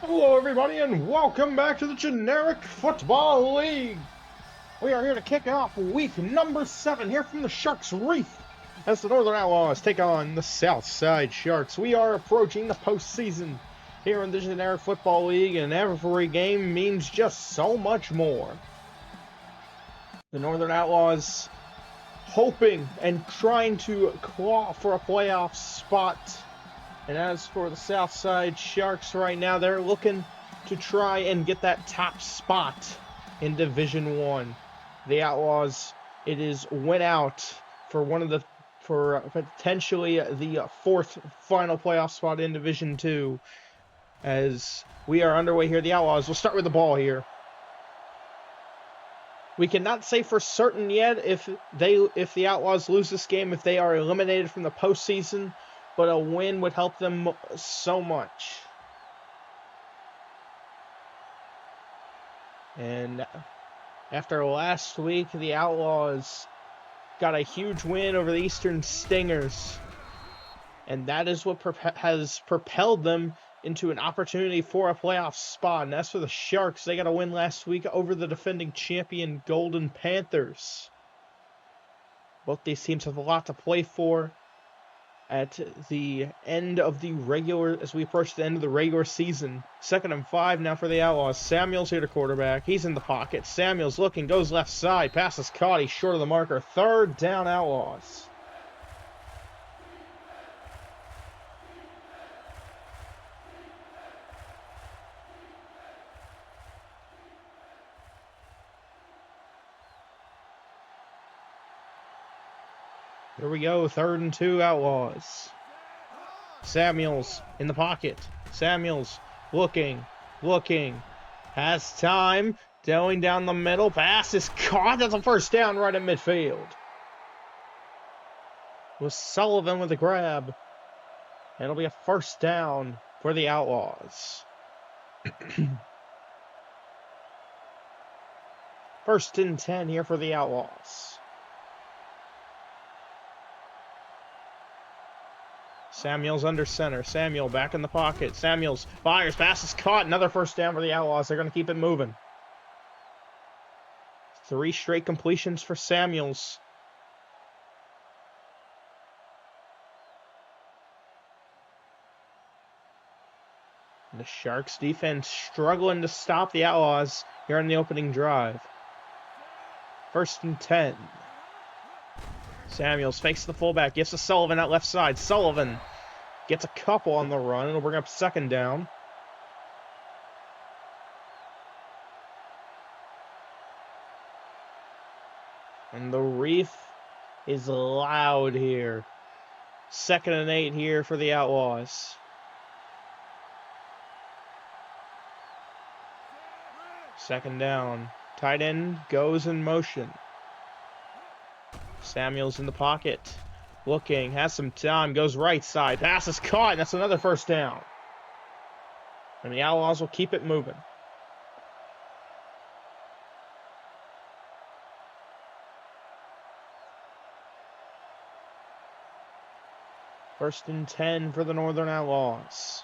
Hello, everybody, and welcome back to the Generic Football League. We are here to kick off week number 7 here from the Sharks Reef as the Northern Outlaws take on the Southside Sharks. We are approaching the postseason here in the Generic Football League, and every game means just so much more. The Northern Outlaws hoping and trying to claw for a playoff spot. And as for the Southside Sharks right now, they're looking to try and get that top spot in Division 1. The Outlaws, it is went out for potentially the 4th final playoff spot in Division 2. As we are underway here, the Outlaws will start with the ball here. We cannot say for certain yet if the Outlaws lose this game, if they are eliminated from the postseason, but a win would help them so much. And after last week, the Outlaws got a huge win over the Eastern Stingers. And that is what has propelled them into an opportunity for a playoff spot. And as for the Sharks, they got a win last week over the defending champion Golden Panthers. Both these teams have a lot to play for at the end of the as we approach the end of the regular season. 2nd and 5 now for the Outlaws. Samuels here to quarterback. He's in the pocket. Samuels looking, goes left side. Passes caught. He's short of the marker. 3rd down, Outlaws. Here we go. 3rd and 2, Outlaws. Samuels in the pocket. Samuels looking, has time, going down the middle. Pass is caught. That's a 1st down right at midfield. With Sullivan with the grab. It'll be a 1st down for the Outlaws. 1st and 10 here for the Outlaws. Samuels under center. Samuel back in the pocket. Samuels fires. Pass is caught. Another 1st down for the Outlaws. They're going to keep it moving. 3 straight completions for Samuels. The Sharks defense struggling to stop the Outlaws here on the opening drive. 1st and 10. Samuels fakes the fullback. Gives to Sullivan out left side. Sullivan gets a couple on the run. It'll bring up 2nd down. And the Reef is loud here. 2nd and 8 here for the Outlaws. Second down. Tight end goes in motion. Samuels in the pocket. Looking, has some time, goes right side. Pass is caught, and that's another 1st down. And the Outlaws will keep it moving. First and 10 for the Northern Outlaws.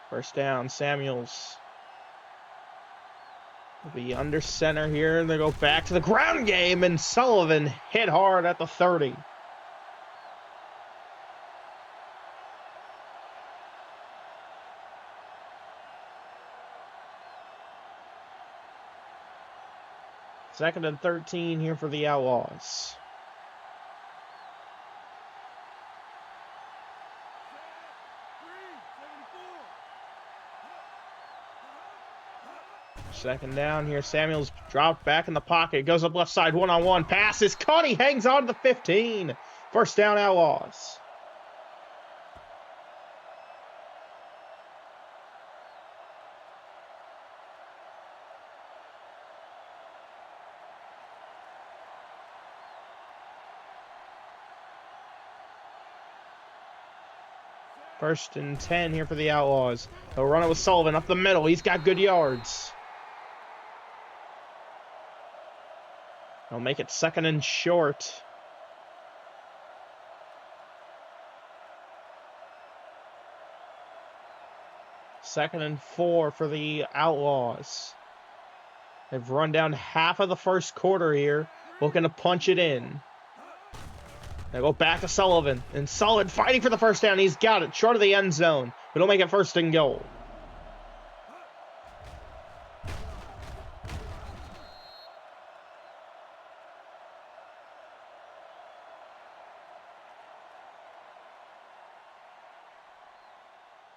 First down, Samuels. Will be under center here, and they go back to the ground game, and Sullivan hit hard at the 30. Second and 13 here for the Outlaws. Second down here. Samuels dropped back in the pocket. Goes up left side. One-on-one. Pass is caught. He hangs on to the 15. 1st down, Outlaws. First and 10 here for the Outlaws. They'll run it with Sullivan up the middle. He's got good yards. They'll make it 2nd and short. 2nd and 4 for the Outlaws. They've run down half of the first quarter here, looking to punch it in. They go back to Sullivan, and Sullivan fighting for the first down. He's got it, short of the end zone, but he'll make it 1st and goal.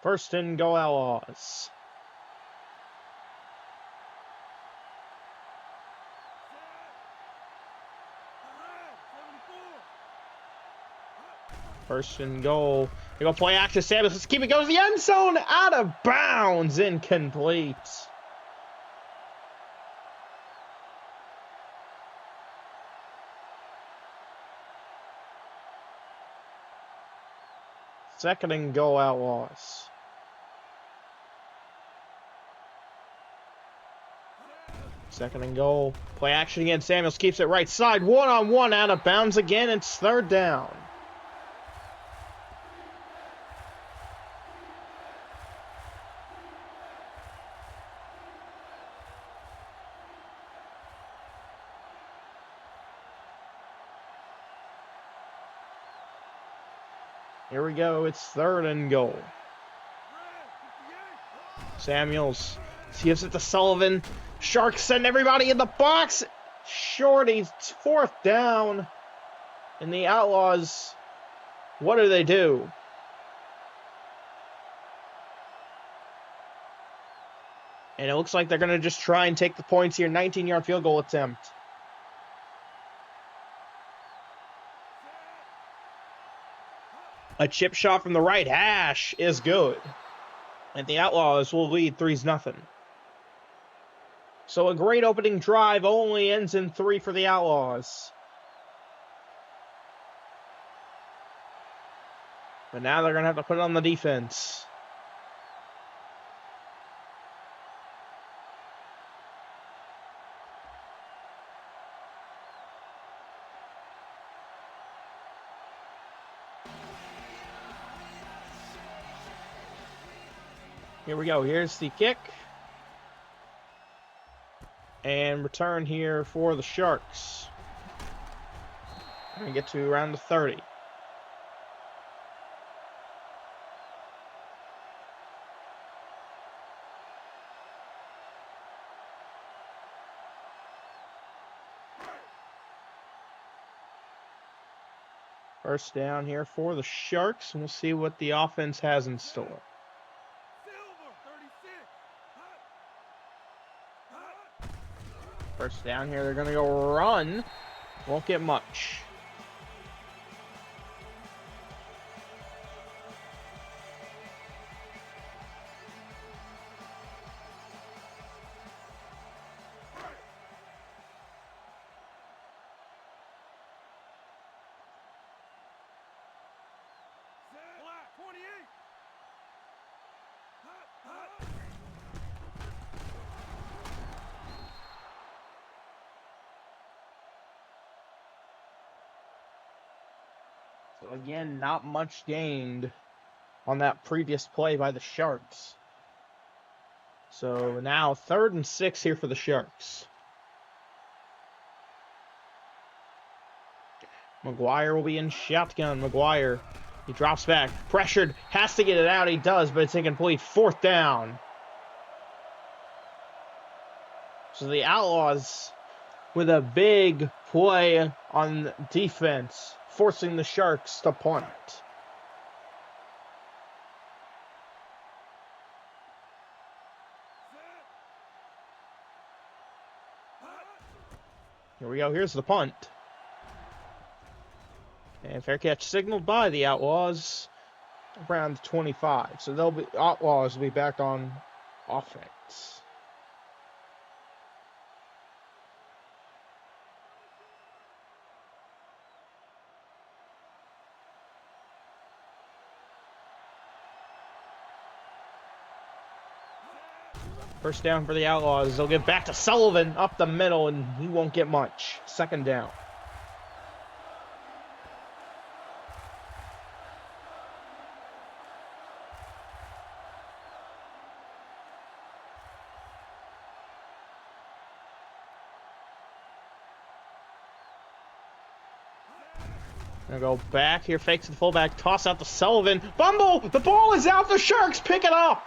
First and goal, Outlaws. First and goal. They go play action. Samuels. Let's keep it. Goes the end zone. Out of bounds. Incomplete. Second and goal, Outlaws. Second and goal. Play action again. Samuels keeps it right side. One-on-one out of bounds again. It's 3rd down. Here we go. It's 3rd and goal. Samuels gives it to Sullivan. Sharks send everybody in the box. Shorty's 4th down. And the Outlaws, what do they do? And it looks like they're going to just try and take the points here. 19-yard field goal attempt. A chip shot from the right hash is good. And the Outlaws will lead 3-0. So a great opening drive only ends in 3 for the Outlaws. But now they're going to have to put it on the defense. Here we go. Here's the kick. And return here for the Sharks. And get to around the 30. First down here for the Sharks, and we'll see what the offense has in store. First down here, they're going to go run. Won't get much. So again, not much gained on that previous play by the Sharks. So now 3rd and 6 here for the Sharks. McGuire will be in shotgun. McGuire, he drops back, pressured, has to get it out. He does, but it's incomplete. 4th down. So the Outlaws with a big play on defense, forcing the Sharks to punt. Here we go. Here's the punt. And fair catch signaled by the Outlaws around 25. So Outlaws will be back on offense. First down for the Outlaws. They'll get back to Sullivan up the middle, and he won't get much. 2nd down. Gonna go back here, fakes to the fullback, toss out to Sullivan. Fumble! The ball is out, the Sharks pick it up!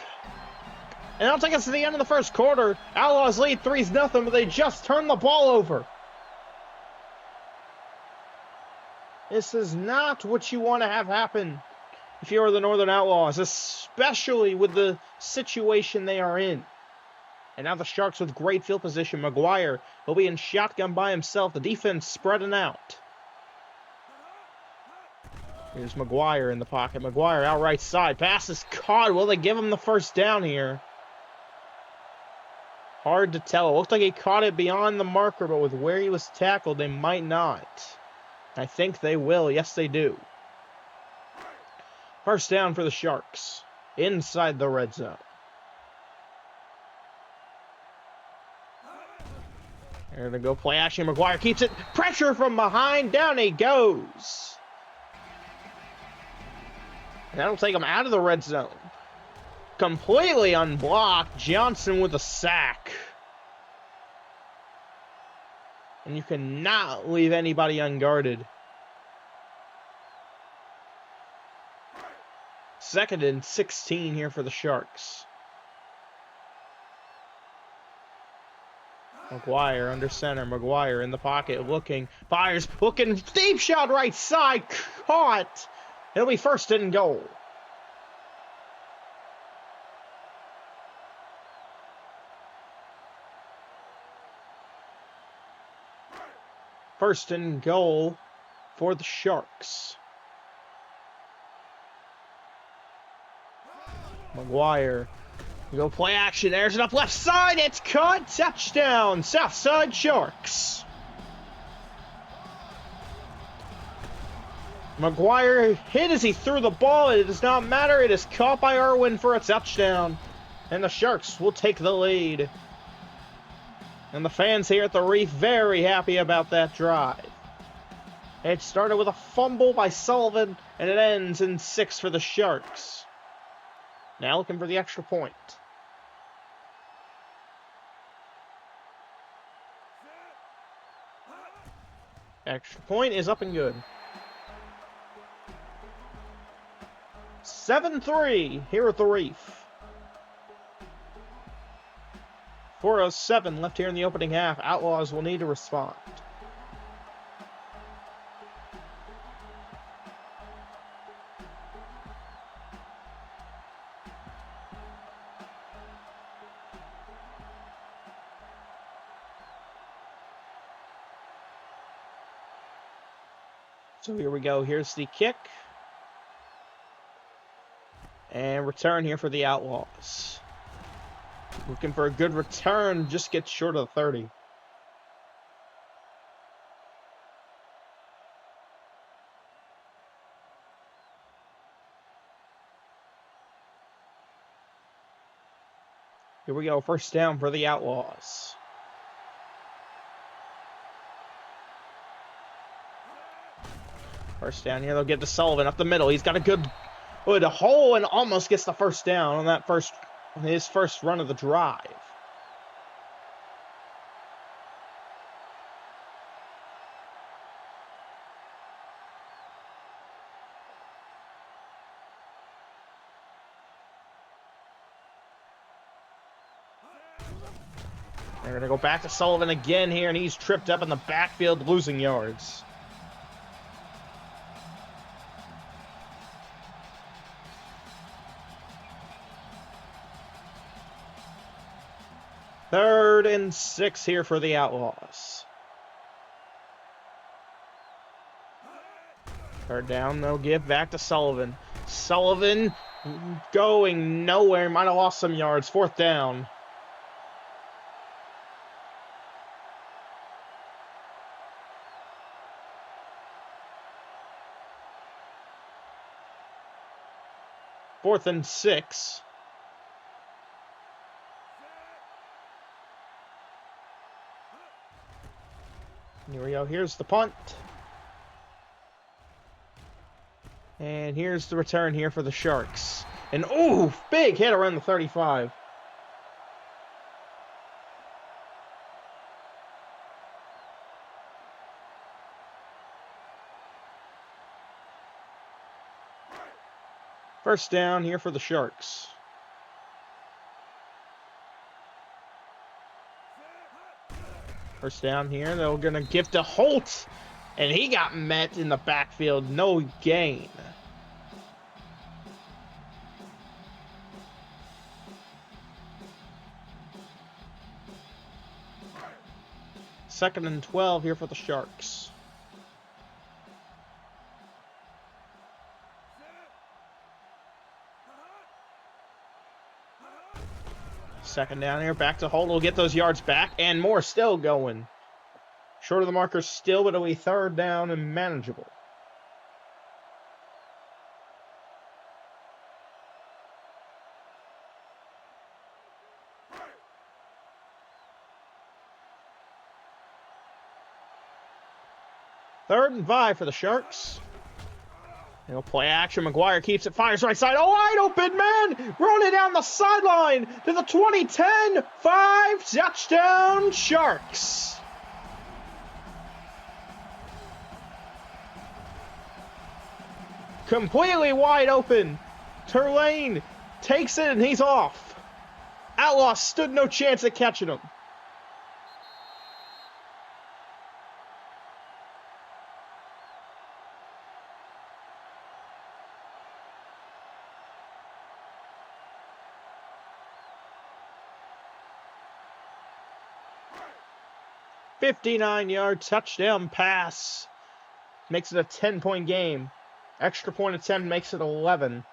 And that'll take us to the end of the first quarter. Outlaws lead 3-0, but they just turned the ball over. This is not what you want to have happen if you're the Northern Outlaws, especially with the situation they are in. And now the Sharks with great field position. McGuire will be in shotgun by himself. The defense spreading out. Here's McGuire in the pocket. McGuire out right side. Pass is caught. Will they give him the first down here? Hard to tell. It looked like he caught it beyond the marker, but with where he was tackled, they might not. I think they will. Yes, they do. First down for the Sharks. Inside the red zone. They're going to go play action. McGuire keeps it. Pressure from behind. Down he goes. And that'll take him out of the red zone. Completely unblocked. Johnson with a sack. And you cannot leave anybody unguarded. 2nd and 16 here for the Sharks. McGuire under center. McGuire in the pocket looking. Fires. Looking. Deep shot right side. Caught. It'll be 1st and goal. First and goal for the Sharks. McGuire. Go play action. There's it up left side. It's caught. Touchdown. Southside Sharks. McGuire hit as he threw the ball. It does not matter. It is caught by Irwin for a touchdown. And the Sharks will take the lead. And the fans here at the Reef very happy about that drive. It started with a fumble by Sullivan, and it ends in 6 for the Sharks. Now looking for the extra point. Extra point is up and good. 7-3 here at the Reef. 4:07 left here in the opening half. Outlaws will need to respond. So here we go. Here's the kick. And return here for the Outlaws. Looking for a good return. Just gets short of the 30. Here we go. First down for the Outlaws. First down here. They'll get to Sullivan up the middle. He's got a good hole and almost gets the first down on that his first run of the drive. They're going to go back to Sullivan again here, and he's tripped up in the backfield, losing yards. Third and 6 here for the Outlaws. Third down, they'll give back to Sullivan. Sullivan going nowhere. Might have lost some yards. 4th down. Fourth and 6. Here we go. Here's the punt. And here's the return here for the Sharks. And ooh, big hit around the 35. First down here for the Sharks. First down here, they're going to give to Holt. And he got met in the backfield. No gain. Second and 12 here for the Sharks. Second down here, back to Holt. We'll get those yards back, and more still going. Short of the marker still, but it'll be third down and manageable. Third and 5 for the Sharks. He'll play action. McGuire keeps it, fires right side. Oh, wide open, man! Running down the sideline to the 20-10. 5 touchdown Sharks. Completely wide open. Turlane takes it and he's off. Outlaws stood no chance at catching him. .59-yard touchdown pass. Makes it a 10-point game. Extra point attempt makes it 11.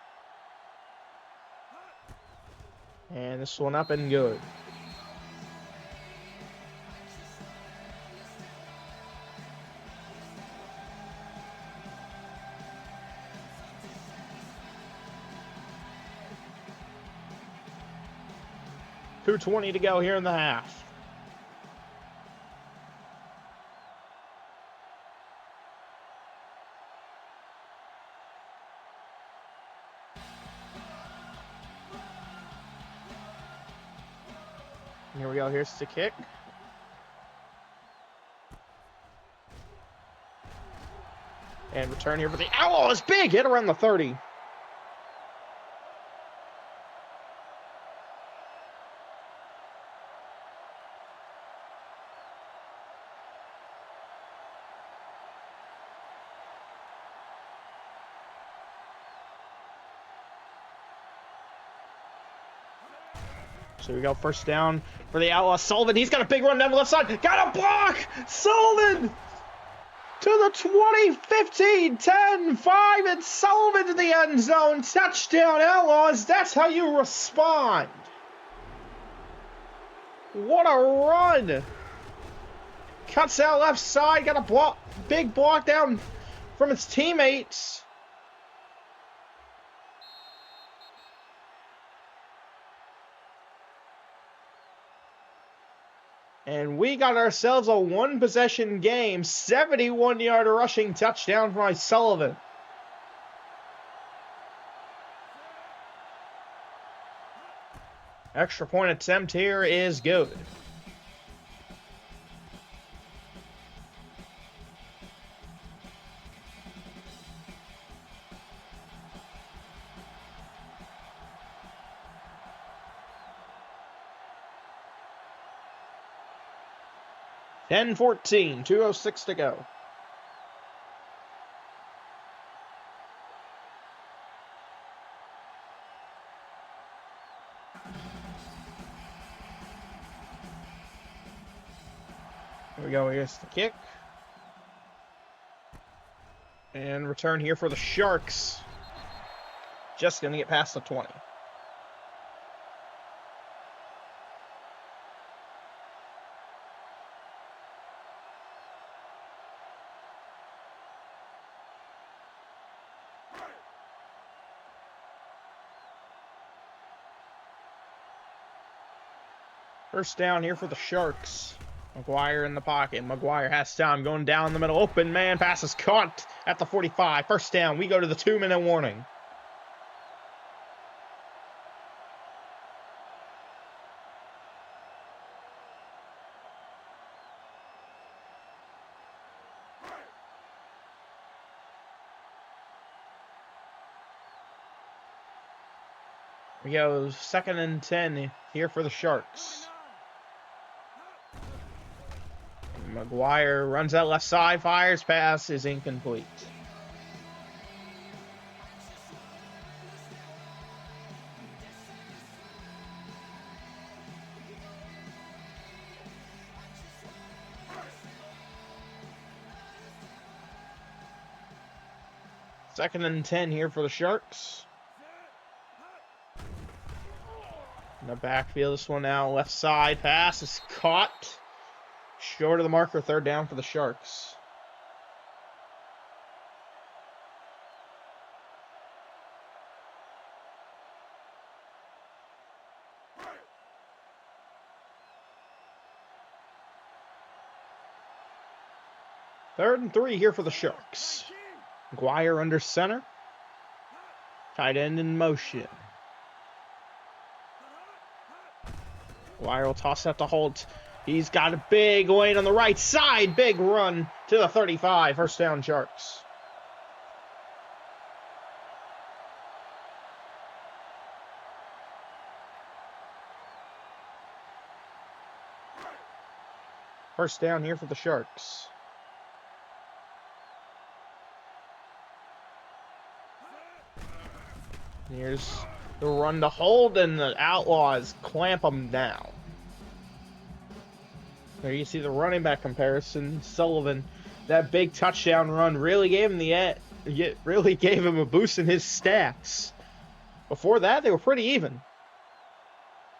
And this one up and good. .220 to go here in the half. Here we go. Here's the kick. And return here for the Outlaws. Big hit around the 30. So we go first down for the Outlaws. Sullivan, he's got a big run down the left side. Got a block! Sullivan to the 20, 15, 10, 5, and Sullivan to the end zone. Touchdown, Outlaws. That's how you respond. What a run. Cuts out left side. Got a block, big block down from his teammates. And we got ourselves a one-possession game. 71-yard rushing touchdown from Sullivan. Extra point attempt here is good. (10-14), 2:06 to go. Here we go. Here's the kick. And return here for the Sharks. Just going to get past the 20. First down here for the Sharks. McGuire in the pocket. McGuire has time going down the middle. Open man. Pass is caught at the 45. First down. We go to the 2-minute warning. We go 2nd and 10 here for the Sharks. McGuire runs out left side, fires, pass is incomplete. Second and 10 here for the Sharks. In the backfield, this one now left side, pass is caught. Short of the marker, 3rd down for the Sharks. Third and 3 here for the Sharks. McGuire under center. Tight end in motion. McGuire will toss out to Holt. He's got a big lane on the right side. Big run to the 35. 1st down, Sharks. First down here for the Sharks. Here's the run to Holt, and the Outlaws clamp them down. There you see the running back comparison. Sullivan, that big touchdown run really gave him a boost in his stats. Before that, they were pretty even.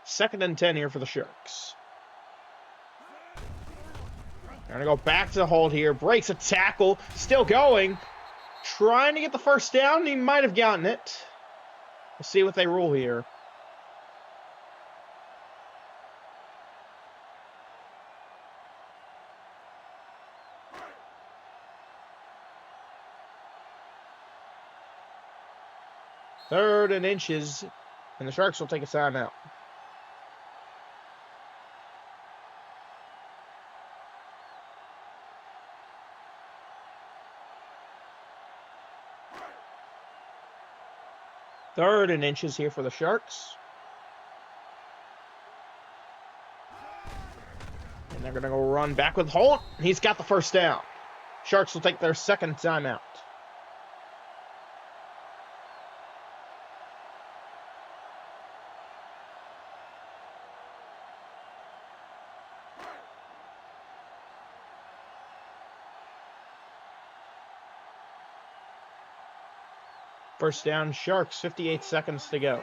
2nd and 10 here for the Sharks. They're going to go back to Holt here. Breaks a tackle. Still going. Trying to get the 1st down. He might have gotten it. We'll see what they rule here. Third and inches, and the Sharks will take a timeout. Third and inches here for the Sharks. And they're going to go run back with Holt. He's got the 1st down. Sharks will take their 2nd timeout. First down, Sharks, 58 seconds to go.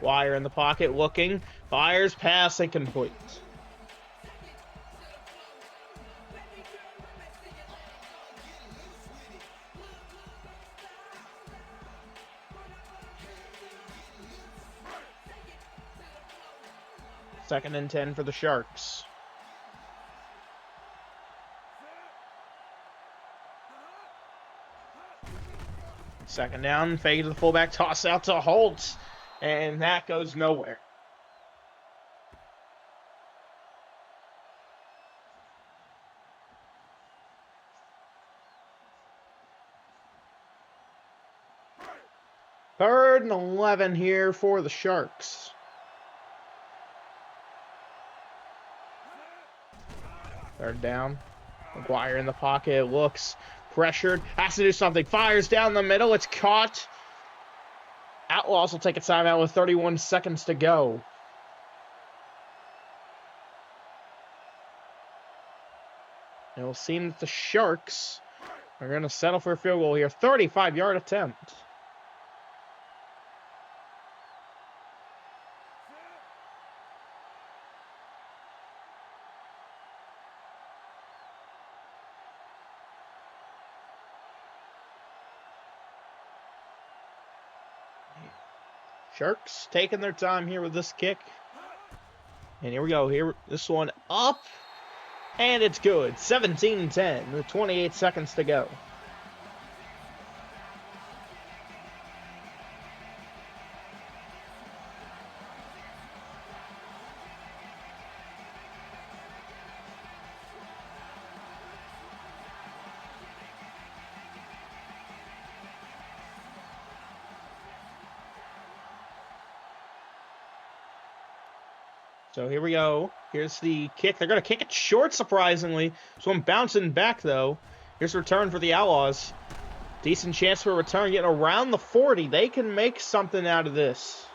Wire in the pocket, looking. Fires, pass, incomplete. Second and 10 for the Sharks. Second down, fade to the fullback, toss out to Holt, and that goes nowhere. Third and 11 here for the Sharks. Third down. McGuire in the pocket, looks pressured, has to do something, fires down the middle, it's caught. Outlaws will take a timeout with 31 seconds to go. It will seem that the Sharks are going to settle for a field goal here. 35-yard attempt. Sharks taking their time here with this kick. And here we go. Here, this one up. And it's good. 17-10 with 28 seconds to go. So here we go. Here's the kick. They're going to kick it short, surprisingly. This one bouncing back, though. Here's a return for the Outlaws. Decent chance for a return, getting around the 40. They can make something out of this.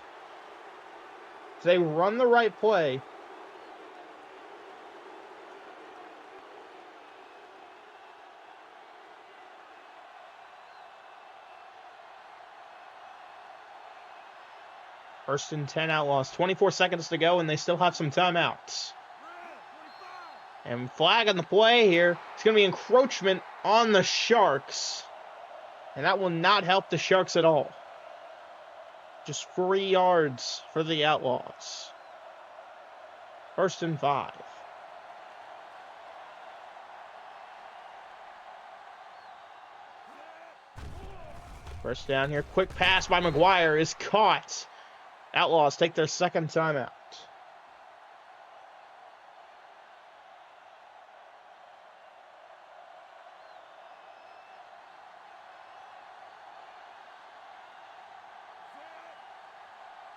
If they run the right play. First and 10 Outlaws. 24 seconds to go, and they still have some timeouts. And flag on the play here. It's going to be encroachment on the Sharks. And that will not help the Sharks at all. Just 3 yards for the Outlaws. First and 5. First down here. Quick pass by McGuire is caught. Outlaws take their second timeout.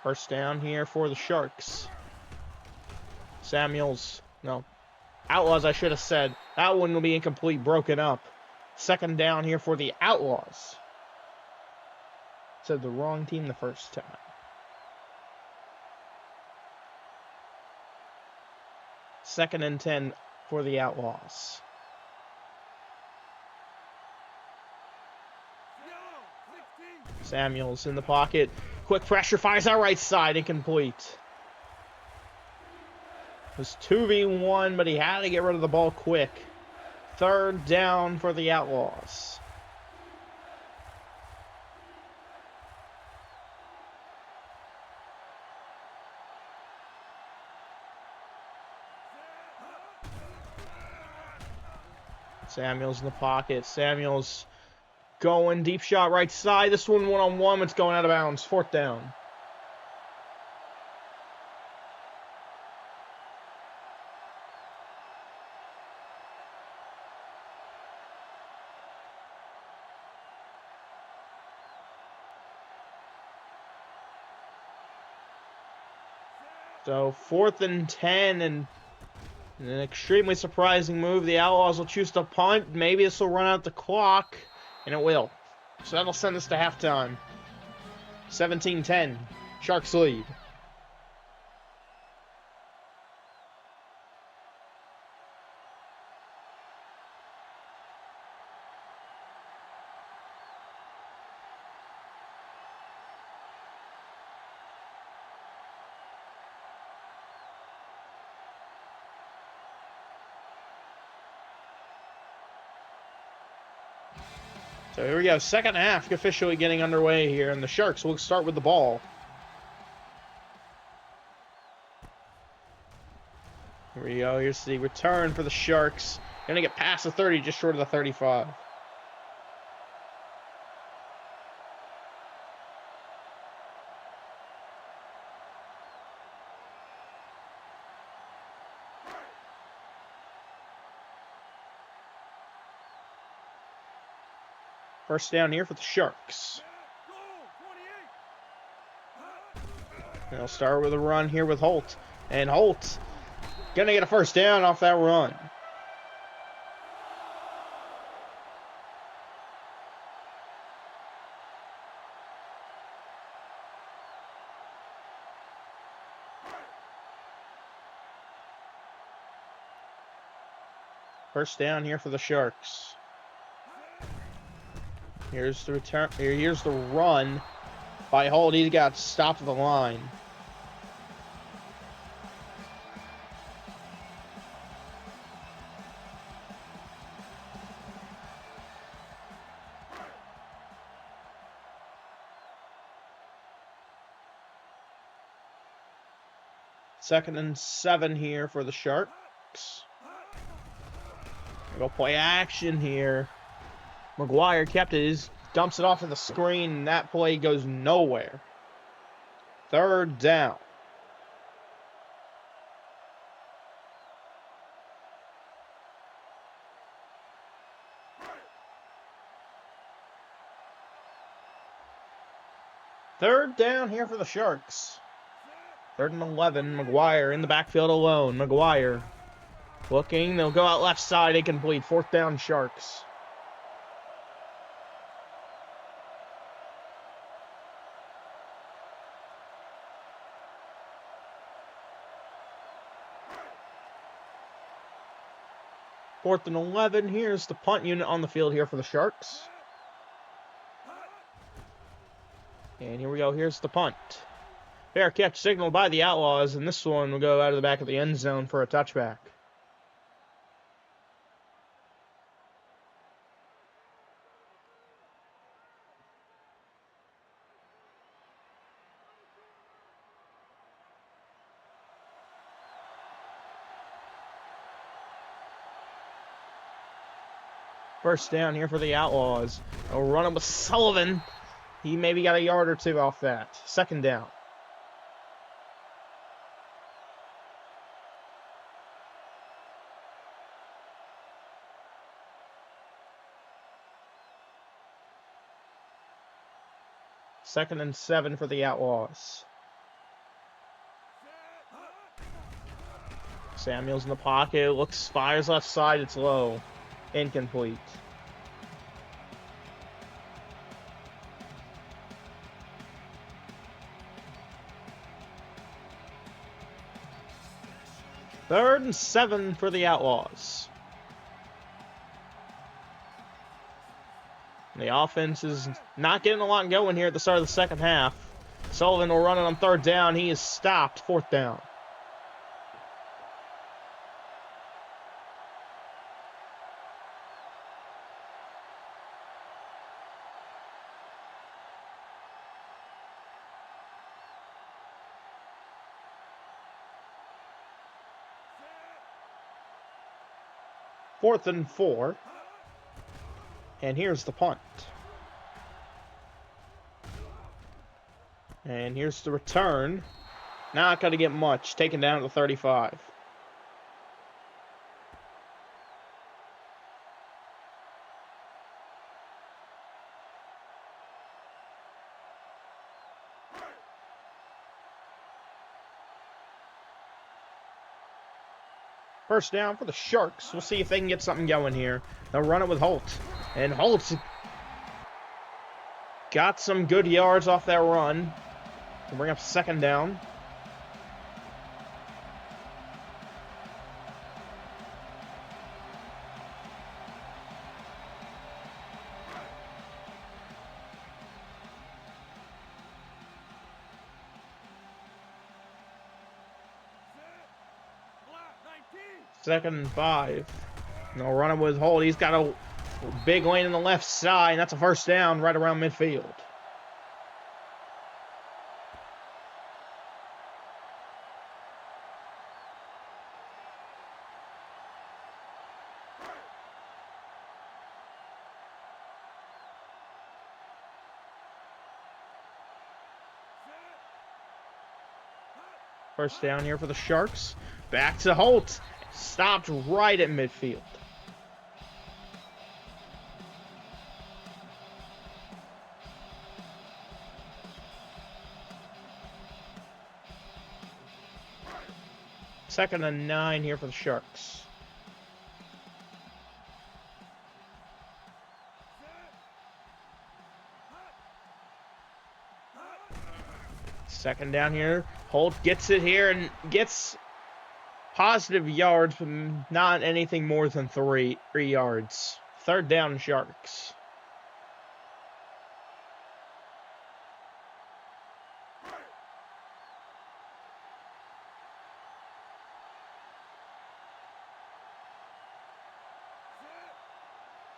First down here for the Sharks. Outlaws, I should have said. That one will be incomplete, broken up. Second down here for the Outlaws. Said the wrong team the first time. Second and 10 for the Outlaws. Samuels in the pocket. Quick pressure, fires out right side, incomplete. It was 2v1, but he had to get rid of the ball quick. Third down for the Outlaws. Samuels in the pocket. Samuels going deep shot right side. This one-on-one. It's going out of bounds. Fourth down. So 4th and 10, and an extremely surprising move. The Outlaws will choose to punt. Maybe this will run out the clock, and it will. So that'll send us to halftime. 17-10. Sharks lead. So here we go. Second half officially getting underway here, and the Sharks will start with the ball. Here we go. Here's the return for the Sharks. Going to get past the 30, just short of the 35. First down here for the Sharks. And they'll start with a run here with Holt. And Holt gonna get a first down off that run. First down here for the Sharks. Here's the return. Here's the run by Holt. He got stopped at the line. Second and 7 here for the Sharks. Go play action here. McGuire kept it. He dumps it off of the screen, and that play goes nowhere. Third down. Third down here for the Sharks. 3rd and 11. McGuire in the backfield alone. McGuire looking. They'll go out left side. Incomplete. 4th down, Sharks. Fourth and 11. Here's the punt unit on the field here for the Sharks. And here we go. Here's the punt. Fair catch signaled by the Outlaws, and this one will go out of the back of the end zone for a touchback. First down here for the Outlaws. They'll run him with Sullivan. He maybe got a yard or two off that. 2nd down. Second and 7 for the Outlaws. Samuels in the pocket. Looks, fires left side. It's low. Incomplete. Third and 7 for the Outlaws. The offense is not getting a lot going here at the start of the second half. Sullivan will run it on 3rd down. He is stopped. 4th down. Fourth and 4. And here's the punt. And here's the return. Not going to get much. Taken down to the 35. First down for the Sharks. We'll see if they can get something going here. They'll run it with Holt. And Holt got some good yards off that run. We'll bring up 2nd down. Second and 5. And they'll run it with Holt. He's got a big lane on the left side, and that's a first down right around midfield. First down here for the Sharks. Back to Holt. Stopped right at midfield. Second and 9 here for the Sharks. Second down here. Holt gets it here and gets positive yards, but not anything more than 3 yards. Third down, Sharks.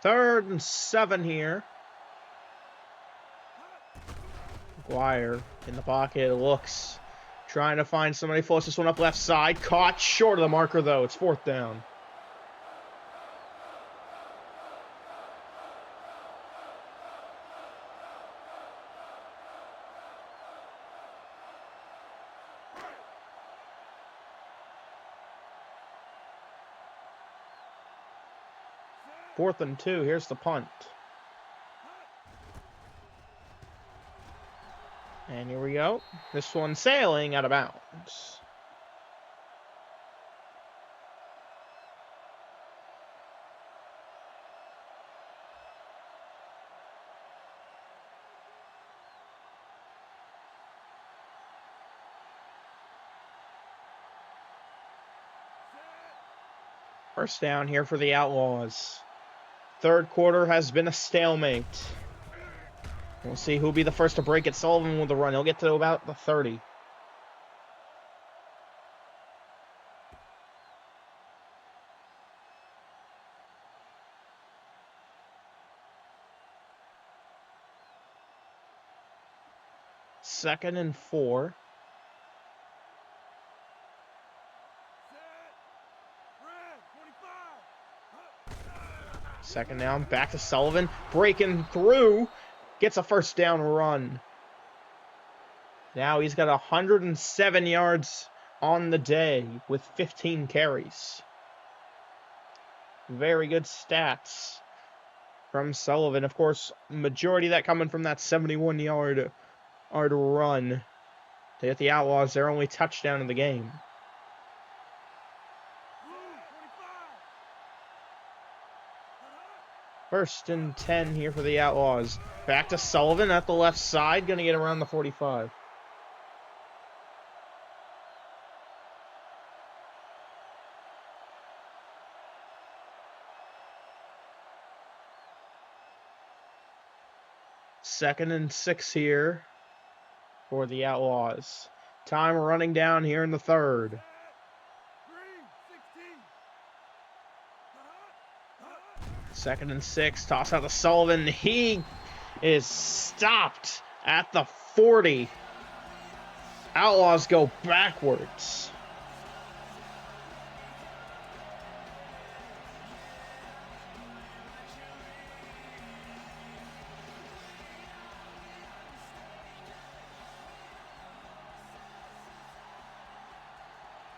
Third and 7 here. McGuire in the pocket, looks, trying to find somebody, floats this one up left side. Caught short of the marker, though. It's 4th down. Fourth and 2. Here's the punt. And here we go. This one sailing out of bounds. First down here for the Outlaws. Third quarter has been a stalemate. We'll see who'll be the first to break it. Sullivan with the run. He'll get to about the 30. Second and 4. Second down, back to Sullivan, breaking through, gets a first down run. Now he's got 107 yards on the day with 15 carries. Very good stats from Sullivan. Of course, majority of that coming from that 71-yard run to get the Outlaws their only touchdown of the game. First and 10 here for the Outlaws. Back to Sullivan at the left side. Going to get around the 45. Second and 6 here for the Outlaws. Time running down here in the third. Second and 6, toss out to Sullivan. He is stopped at the 40. Outlaws go backwards.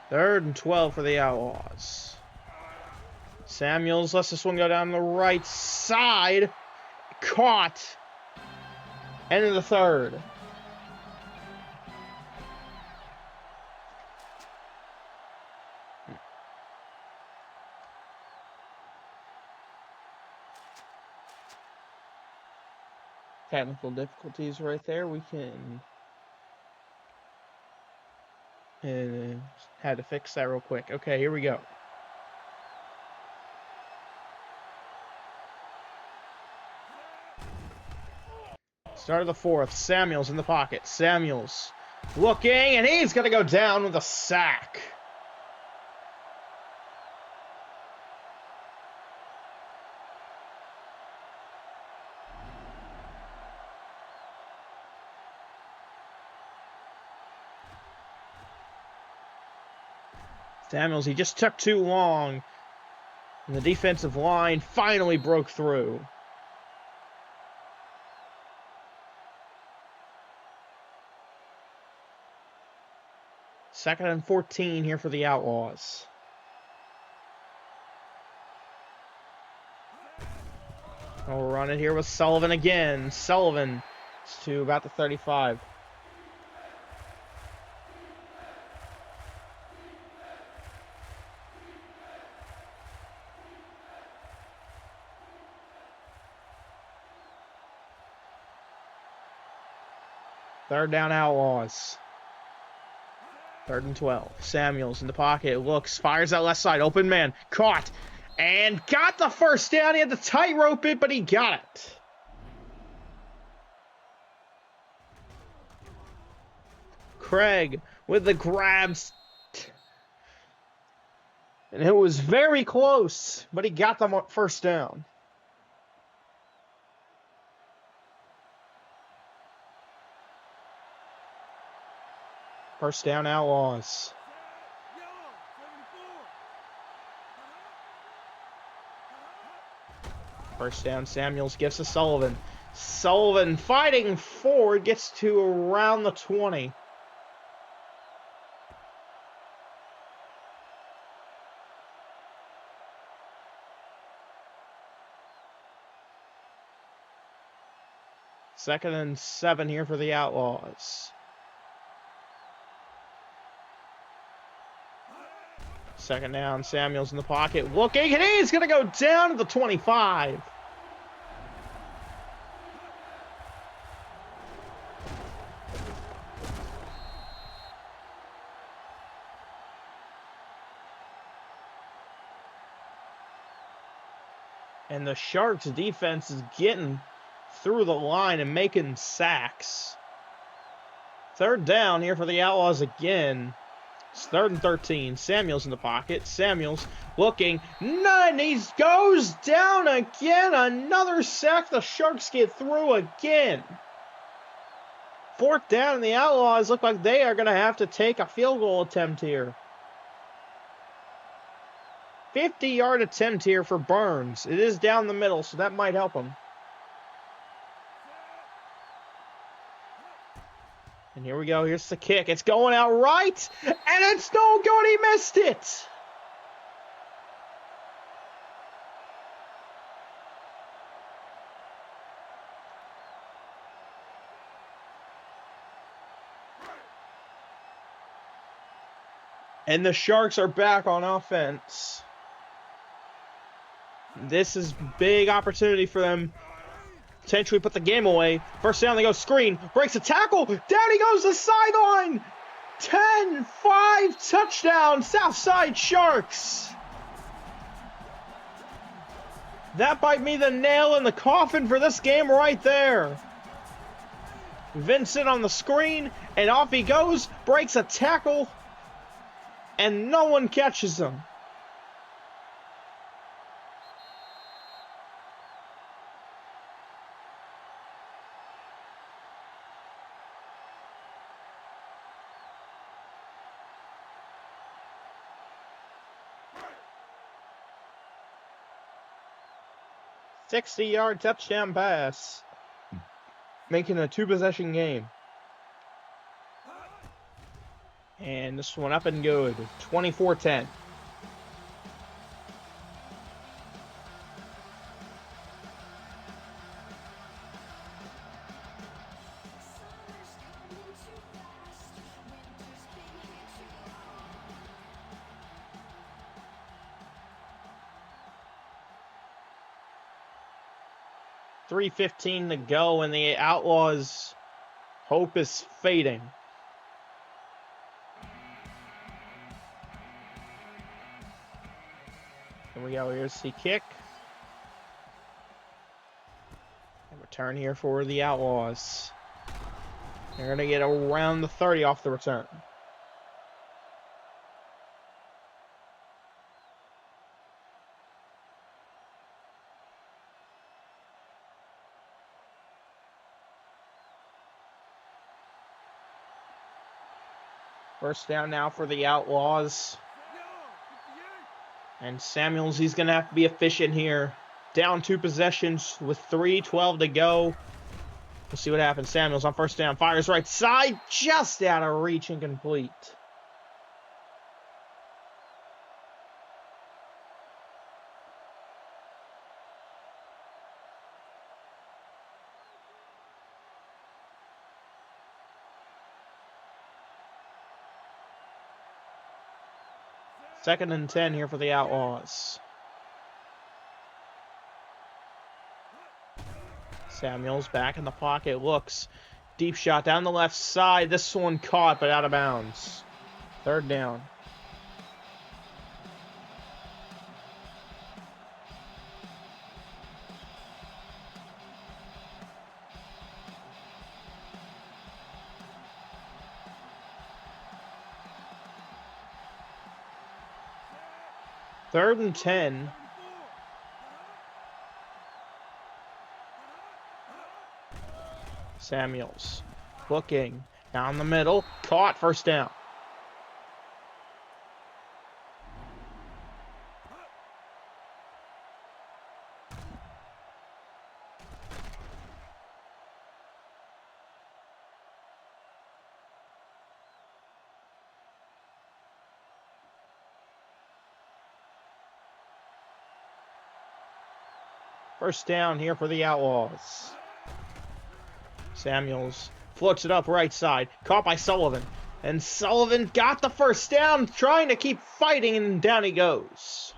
Third and 12 for the Outlaws. Samuels lets this one go down the right side. Caught. End of the third. Technical difficulties right there. We can... had to fix that real quick. Okay, here we go. Start of the fourth. Samuels in the pocket. Samuels looking, and he's going to go down with a sack. Samuels, he just took too long. And the defensive line finally broke through. Second and 14 here for the Outlaws. We'll run it here with Sullivan again. Sullivan to about the 35. Third down, Outlaws. Third and 12. Samuels in the pocket. Looks, fires that left side. Open man. Caught. And got the first down. He had to tightrope it, but he got it. Craig with the grabs. And it was very close, but he got the first down. First down, Outlaws. First down, Samuels gives to Sullivan. Sullivan fighting forward, gets to around the 20. 2nd and 7 here for the Outlaws. 2nd down, Samuels in the pocket, looking, and he's going to go down to the 25. And the Sharks defense is getting through the line and making sacks. 3rd down here for the Outlaws again. It's 3rd and 13. Samuels in the pocket. Samuels looking. None. He goes down again. Another sack. The Sharks get through again. 4th down, and the Outlaws look like they are going to have to take a field goal attempt here. 50-yard attempt here for Burns. It is down the middle, so that might help him. And here we go. Here's the kick. It's going out right, and it's no good. He missed it. And the Sharks are back on offense. This is big opportunity for them. Potentially put the game away. 1st down, they go screen. Breaks a tackle. Down he goes the sideline. 10-5 touchdown, Southside Sharks. That might be the nail in the coffin for this game right there. Vincent on the screen, and off he goes. Breaks a tackle, and no one catches him. $60-yard touchdown pass, making a 2-possession game. And this one up and good, 24-10. .3:15 to go, and the Outlaws' hope is fading. Here we go. Here's the kick. And return here for the Outlaws. They're going to get around the 30 off the return. First down now for the Outlaws. And Samuels, he's going to have to be efficient here. Down 2 possessions with 3:12 to go. We'll see what happens. Samuels on 1st down. Fires right side. Just out of reach, incomplete. Second and 10 here for the Outlaws. Samuels back in the pocket, looks. Deep shot down the left side. This one caught, but out of bounds. 3rd down. Third and 10. Samuels looking down the middle. Caught, 1st down. First down here for the Outlaws. Samuels floats it up right side. Caught by Sullivan. And Sullivan got the first down, trying to keep fighting, and down he goes.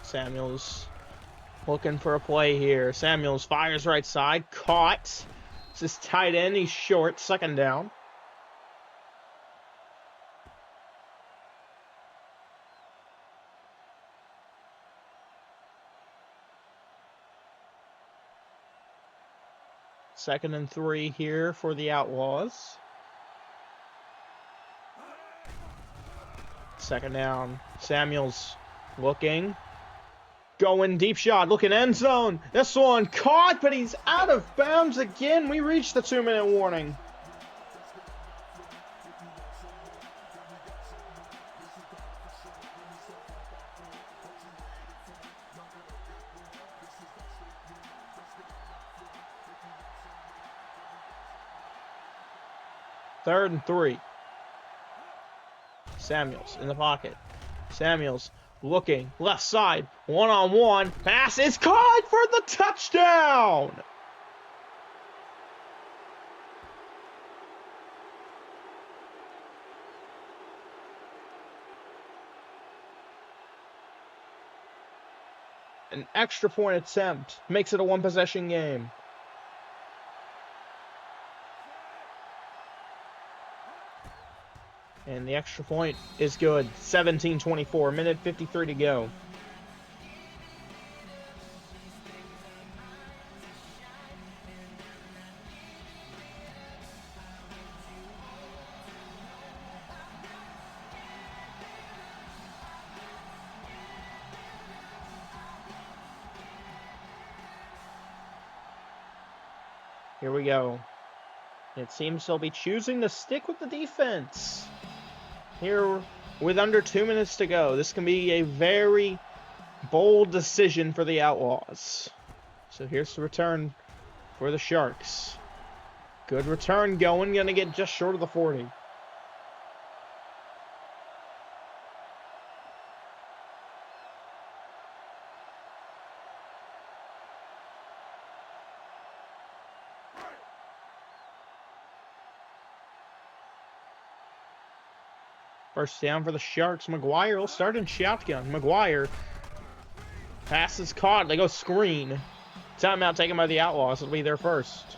Samuels looking for a play here. Samuels fires right side. Caught. This is tight end. He's short. Second down. Second and 3 here for the Outlaws. Second down. Samuels looking. Going deep shot. Looking end zone. This one caught, but he's out of bounds again. We reached the 2-minute warning. Third and 3. Samuels in the pocket. Samuels looking left side. One-on-one. Pass is caught for the touchdown. An extra point attempt makes it a one-possession game. And the extra point is good. 17-24, minute 53 to go. Here we go. It seems they'll be choosing to stick with the defense. Here, with under 2 minutes to go, this can be a very bold decision for the Outlaws. So here's the return for the Sharks. Good return going, gonna get just short of the 40. First down for the Sharks. McGuire will start in shotgun. McGuire. Pass is caught. They go screen. Timeout taken by the Outlaws. It'll be their first.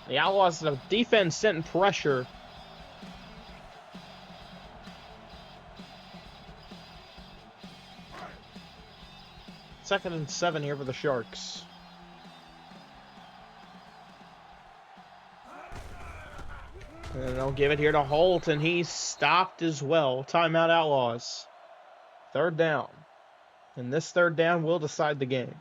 The Outlaws, the defense sent in pressure. Second and 7 here for the Sharks. And they'll give it here to Holt, and he's stopped as well. Timeout Outlaws. Third down. And this third down will decide the game.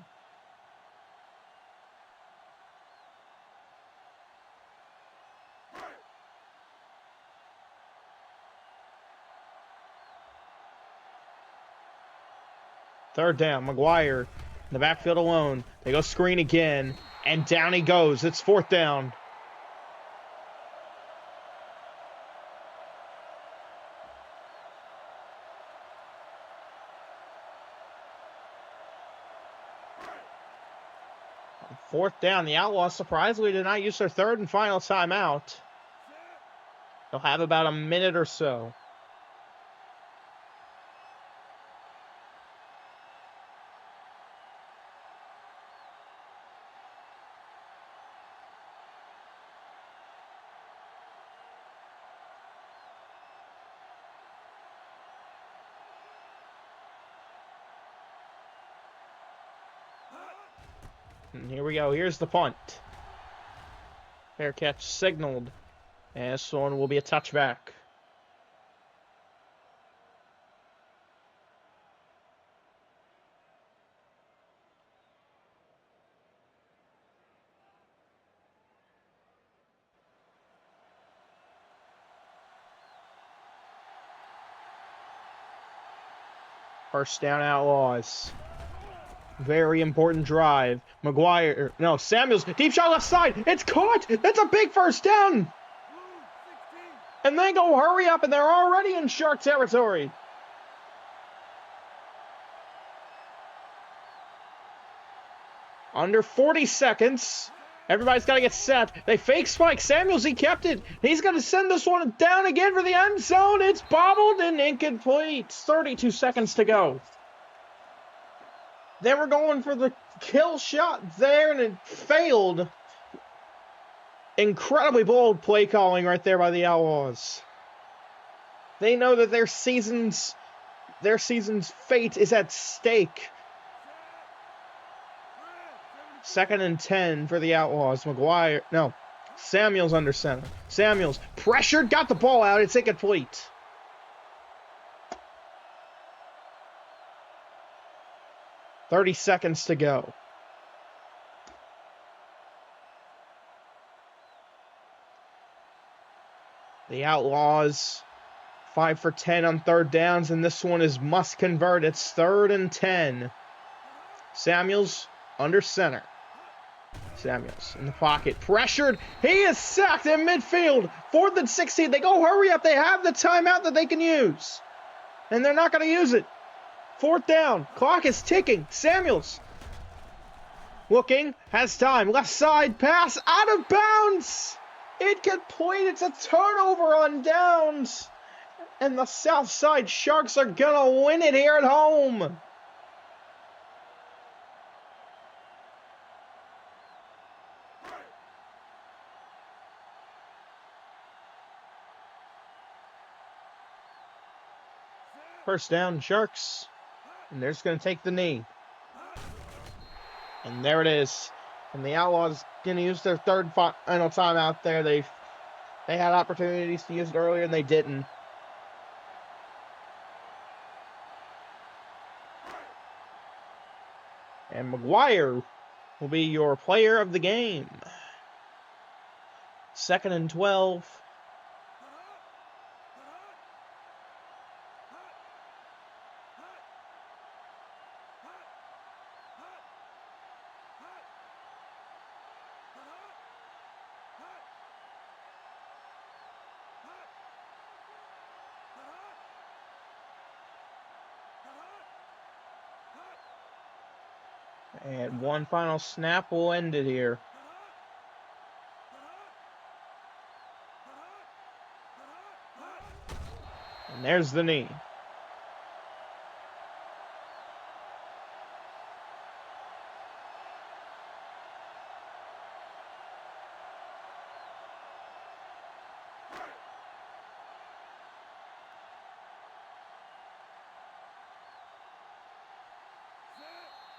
Third down. McGuire in the backfield alone. They go screen again, and down he goes. It's fourth down. Fourth down. The Outlaws surprisingly did not use their third and final timeout. They'll have about a minute or so. And here we go. Here's the punt. Fair catch signaled. And this one will be a touchback. First down, Outlaws. Very important drive. Samuels, deep shot left side. It's caught. That's a big first down. And they go hurry up, and they're already in Shark territory. Under 40 seconds. Everybody's got to get set. They fake spike. Samuels, he kept it. He's going to send this one down again for the end zone. It's bobbled and incomplete. 32 seconds to go. They were going for the kill shot there, and it failed. Incredibly bold play calling right there by the Outlaws. They know that their season's fate is at stake. 2nd and 10 for the Outlaws. Samuels under center. Samuels pressured, got the ball out. It's incomplete. $30 seconds to go. The Outlaws 5 for 10 on 3rd downs, and this one is must convert. It's 3rd and 10. Samuels under center. Samuels in the pocket, pressured. He is sacked in midfield. 4th and 16. They go hurry up. They have the timeout that they can use, and they're not going to use it. 4th down. Clock is ticking. Samuels looking, has time. Left side pass out of bounds. Incomplete. It's a turnover on downs. And the Southside Sharks are going to win it here at home. First down, Sharks. And they're just going to take the knee. And there it is. And the Outlaws going to use their 3rd final timeout there. They had opportunities to use it earlier, and they didn't. And McGuire will be your player of the game. 2nd and 12. And one final snap will end it here. And there's the knee.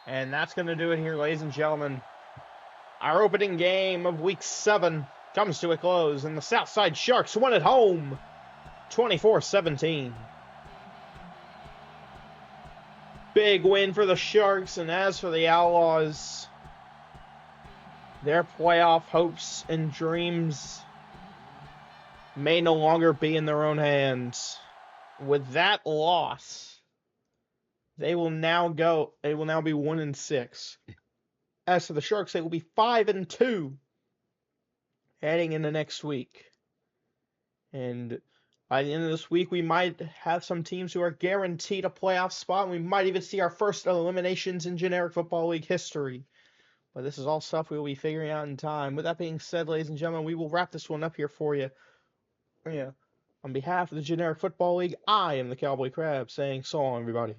And that's going to do it here, ladies and gentlemen. Our opening game of Week 7 comes to a close, and the Southside Sharks win at home, 24-17. Big win for the Sharks, and as for the Outlaws, their playoff hopes and dreams may no longer be in their own hands. With that loss, they will now be 1-6. As for the Sharks, they will be 5-2 heading into next week. And by the end of this week, we might have some teams who are guaranteed a playoff spot, and we might even see our first eliminations in Generic Football League history. But this is all stuff we will be figuring out in time. With that being said, ladies and gentlemen, we will wrap this one up here for you. On behalf of the Generic Football League, I am the Cowboy Crab saying so long, everybody.